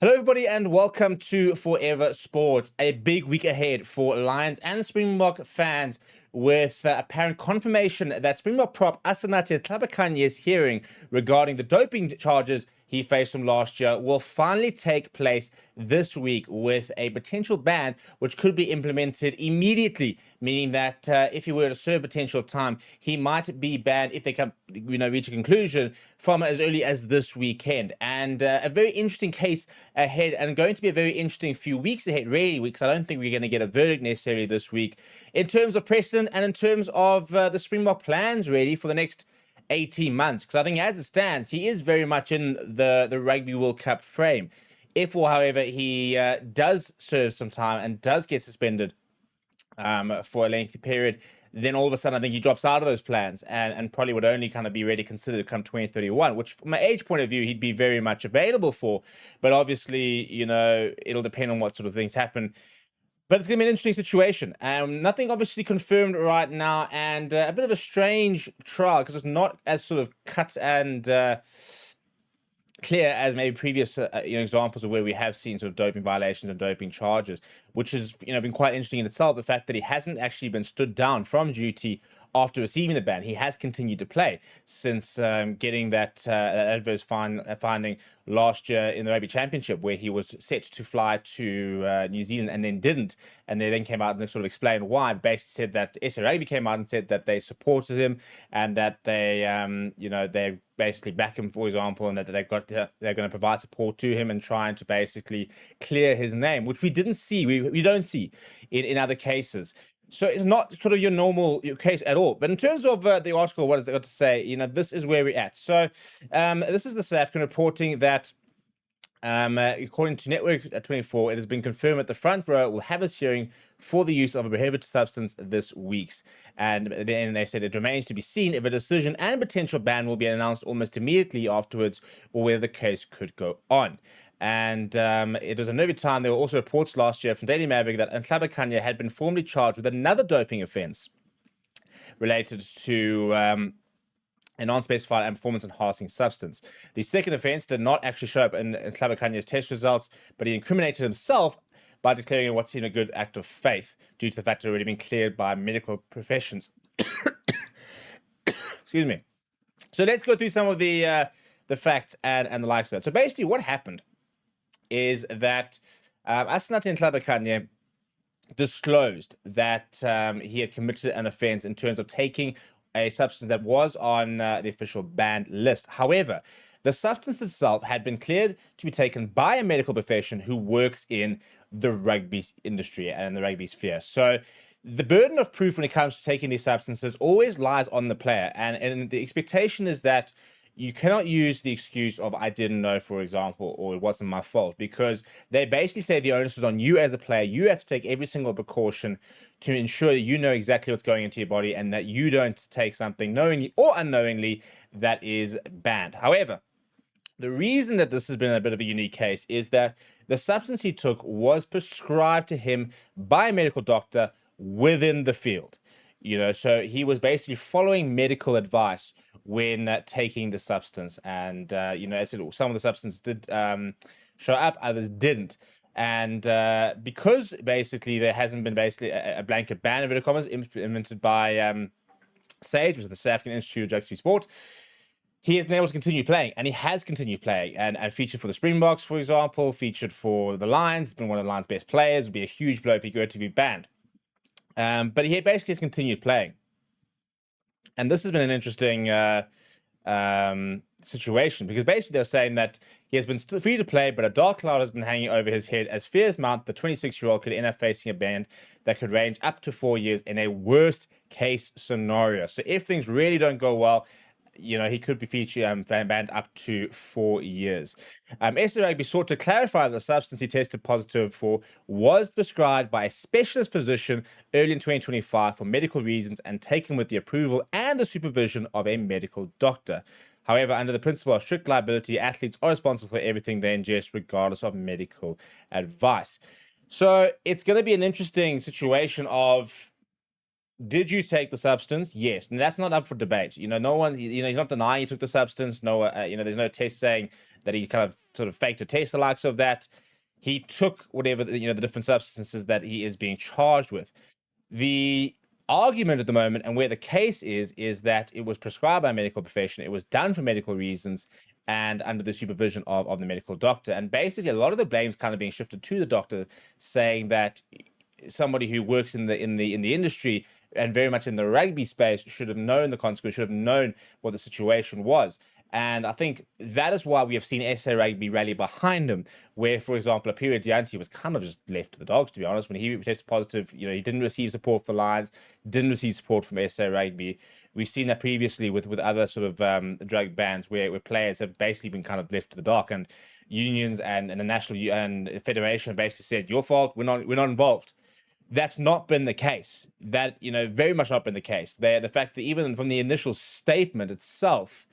Hello, everybody, and welcome to Forever Sports. A big week ahead for Lions and Springbok fans, with apparent confirmation that Springbok prop Asenathi Ntlabakanye hearing regarding the doping charges he faced from last year will finally take place this week, with a potential ban which could be implemented immediately, meaning that if he were to serve potential time, he might be banned if they can, reach a conclusion from as early as this weekend. And a very interesting case ahead, and going to be a very interesting few weeks ahead, really, because I don't think we're going to get a verdict necessarily this week in terms of precedent and in terms of the Springbok plans, really, for the next 18 months. Because I think as it stands, he is very much in the Rugby World Cup frame. If, or however, he does serve some time and does get suspended for a lengthy period, then all of a sudden I think he drops out of those plans and probably would only kind of be ready considered come 2031, which from an age point of view, he'd be very much available for. But obviously, it'll depend on what sort of things happen. But it's going to be an interesting situation. Nothing obviously confirmed right now, and a bit of a strange trial because it's not as sort of cut and clear as maybe previous examples of where we have seen sort of doping violations and doping charges, which has been quite interesting in itself. The fact that he hasn't actually been stood down from duty after receiving the ban. He has continued to play since getting that adverse finding last year in the Rugby Championship, where he was set to fly to New Zealand and then didn't. And they then came out and sort of explained why. Basically said that SA Rugby came out and said that they supported him and that they basically back him, for example, and that they're going to provide support to him and trying to basically clear his name, which we didn't see. We don't see in other cases. So it's not sort of your normal case at all. But in terms of the article, what it's got to say, this is where we're at. So this is the South African reporting that, according to Network 24, it has been confirmed that the front row will have a hearing for the use of a prohibited substance this week. And then they said it remains to be seen if a decision and potential ban will be announced almost immediately afterwards, or whether the case could go on. And it was a nervy time. There were also reports last year from Daily Maverick that Ntlabakanye had been formally charged with another doping offence related to a non-specified and performance-enhancing substance. The second offence did not actually show up in Ntlabakany's test results, but he incriminated himself by declaring what seemed a good act of faith due to the fact that it had already been cleared by medical professions. Excuse me. So let's go through some of the facts and the likes of that. So basically what happened is that Asenathi Ntlabakanye disclosed that he had committed an offence in terms of taking a substance that was on the official banned list. However, the substance itself had been cleared to be taken by a medical profession who works in the rugby industry and the rugby sphere. So the burden of proof when it comes to taking these substances always lies on the player. And the expectation is that you cannot use the excuse of I didn't know, for example, or it wasn't my fault, because they basically say the onus is on you as a player. You have to take every single precaution to ensure that you know exactly what's going into your body and that you don't take something knowingly or unknowingly that is banned. However, the reason that this has been a bit of a unique case is that the substance he took was prescribed to him by a medical doctor within the field. So he was basically following medical advice when taking the substance. And, as I said, some of the substances did show up, others didn't. And because basically there hasn't been basically a blanket ban, of commas, implemented by SAGE, which is the South African Institute of Rugby Sport, he has been able to continue playing, and he has continued playing and featured for the Springboks, for example, featured for the Lions, has been one of the Lions' best players. It would be a huge blow if he were to be banned. But he basically has continued playing. And this has been an interesting situation, because basically they're saying that he has been still free to play, but a dark cloud has been hanging over his head as fears mount. The 26-year-old could end up facing a ban that could range up to 4 years in a worst case scenario. So if things really don't go well, he could be featured banned up to 4 years. SA Rugby sought to clarify that the substance he tested positive for was prescribed by a specialist physician early in 2025 for medical reasons and taken with the approval and the supervision of a medical doctor. However, under the principle of strict liability, athletes are responsible for everything they ingest, regardless of medical advice. So it's going to be an interesting situation of, did you take the substance? Yes. And that's not up for debate. No one, he's not denying he took the substance. No, there's no test saying that he kind of sort of faked a test, the likes of that. He took whatever the different substances that he is being charged with. The argument at the moment and where the case is that it was prescribed by a medical profession, it was done for medical reasons and under the supervision of the medical doctor. And basically, a lot of the blame's kind of being shifted to the doctor, saying that somebody who works in the industry and very much in the rugby space should have known the consequence, should have known what the situation was. And I think that is why we have seen SA Rugby rally behind him, where, for example, a period Deontay was kind of just left to the dogs, to be honest. When he tested positive, he didn't receive support for Lions, didn't receive support from SA Rugby. We've seen that previously with other sort of drug bans where players have basically been kind of left to the dark, and unions and the national and federation have basically said, your fault, we're not involved. That's not been the case. That, very much not been the case. The fact that even from the initial statement itself,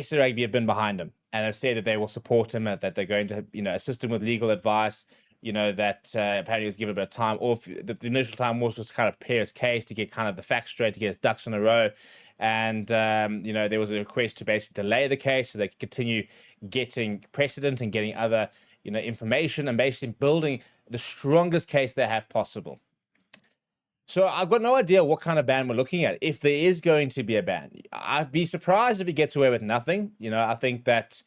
SA Rugby have been behind him and have said that they will support him, that they're going to, assist him with legal advice, that apparently he was given a bit of time off. The initial time was just to kind of prepare his case, to get kind of the facts straight, to get his ducks in a row. And, there was a request to basically delay the case so they could continue getting precedent and getting other, information and basically building the strongest case they have possible. So I've got no idea what kind of ban we're looking at. If there is going to be a ban, I'd be surprised if he gets away with nothing. I think that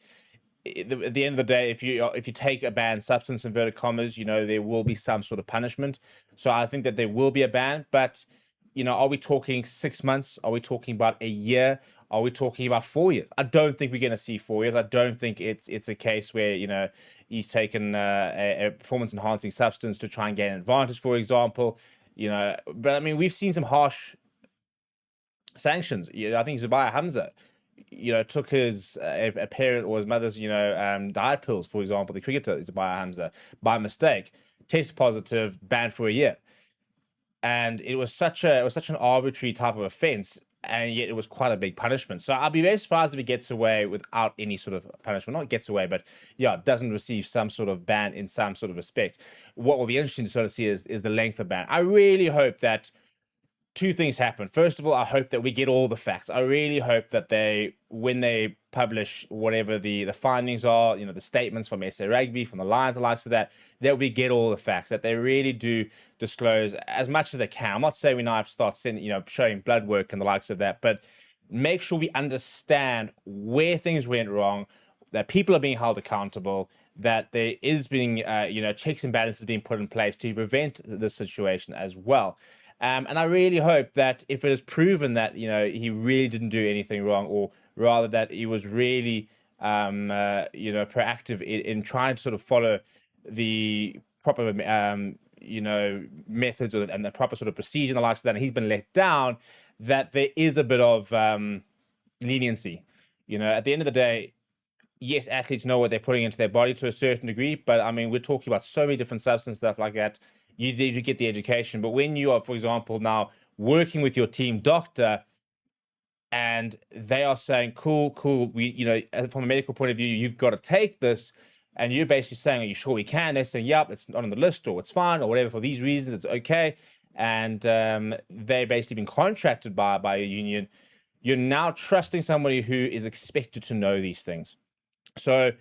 at the end of the day, if you take a banned substance, inverted commas, there will be some sort of punishment. So I think that there will be a ban. But, are we talking 6 months? Are we talking about a year? Are we talking about 4 years? I don't think we're going to see 4 years. I don't think it's a case where, he's taken a performance-enhancing substance to try and gain an advantage, for example. But I mean, we've seen some harsh sanctions. I think Zubair Hamza, took his a parent or his mother's, diet pills, for example, the cricketer Zubair Hamza, by mistake, tested positive, banned for a year. And it was such an arbitrary type of offense, and yet it was quite a big punishment. So I'll be very surprised if he gets away without any sort of punishment. Not gets away, but doesn't receive some sort of ban in some sort of respect. What will be interesting to sort of see is the length of ban. I really hope that two things happen. First of all, I hope that we get all the facts. I really hope that when they publish whatever the findings are, the statements from SA Rugby, from the Lions, the likes of that we get all the facts, that they really do disclose as much as they can. I'm not saying we now have to start sending, showing blood work and the likes of that, but make sure we understand where things went wrong, that people are being held accountable, that there is being, checks and balances being put in place to prevent this situation as well. And I really hope that if it is proven that, he really didn't do anything wrong, or rather that he was really, proactive in trying to sort of follow the proper, methods and the proper sort of procedure and the likes of that, and he's been let down, that there is a bit of leniency. At the end of the day, yes, athletes know what they're putting into their body to a certain degree, but I mean, we're talking about so many different substances, stuff like that. You need to get the education. But when you are, for example, now working with your team doctor and they are saying, cool, we, from a medical point of view, you've got to take this, and you're basically saying, are you sure we can? They're saying, yep, it's not on the list, or it's fine, or whatever, for these reasons, it's okay. And they're basically been contracted by a union. You're now trusting somebody who is expected to know these things. So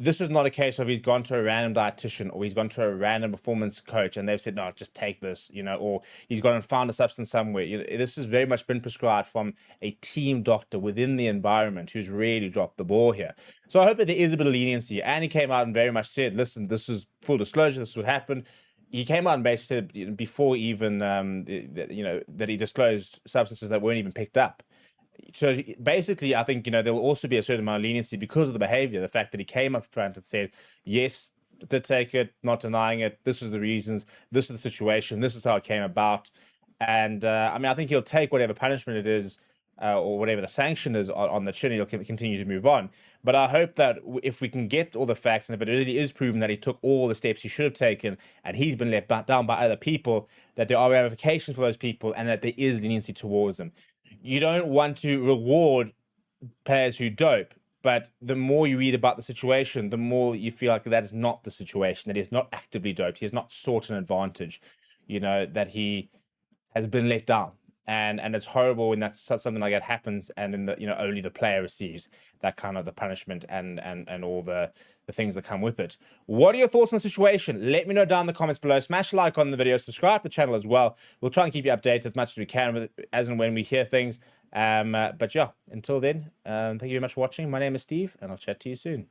this is not a case of he's gone to a random dietitian or he's gone to a random performance coach and they've said, no, just take this, or he's gone and found a substance somewhere. This has very much been prescribed from a team doctor within the environment who's really dropped the ball here. So I hope that there is a bit of leniency. And he came out and very much said, listen, this is full disclosure, this is what happened. He came out and basically said before even, that he disclosed substances that weren't even picked up. So basically, I think, there'll also be a certain amount of leniency because of the behavior, the fact that he came up front and said, yes, did take it, not denying it. This is the reasons. This is the situation. This is how it came about. And I think he'll take whatever punishment it is or whatever the sanction is on the chin, he'll continue to move on. But I hope that if we can get all the facts and if it really is proven that he took all the steps he should have taken and he's been let down by other people, that there are ramifications for those people and that there is leniency towards them. You don't want to reward players who dope, but the more you read about the situation, the more you feel like that is not the situation, that he's not actively doped, he has not sought an advantage, that he has been let down. and it's horrible when that's something like that happens, and then only the player receives that kind of the punishment and all the things that come with it. What are your thoughts on the situation? Let me know down in the comments below. Smash a like on the video, subscribe to the channel as well. We'll try and keep you updated as much as we can as and when we hear things. But yeah, until then, thank you very much for watching. My name is Steve, and I'll chat to you soon.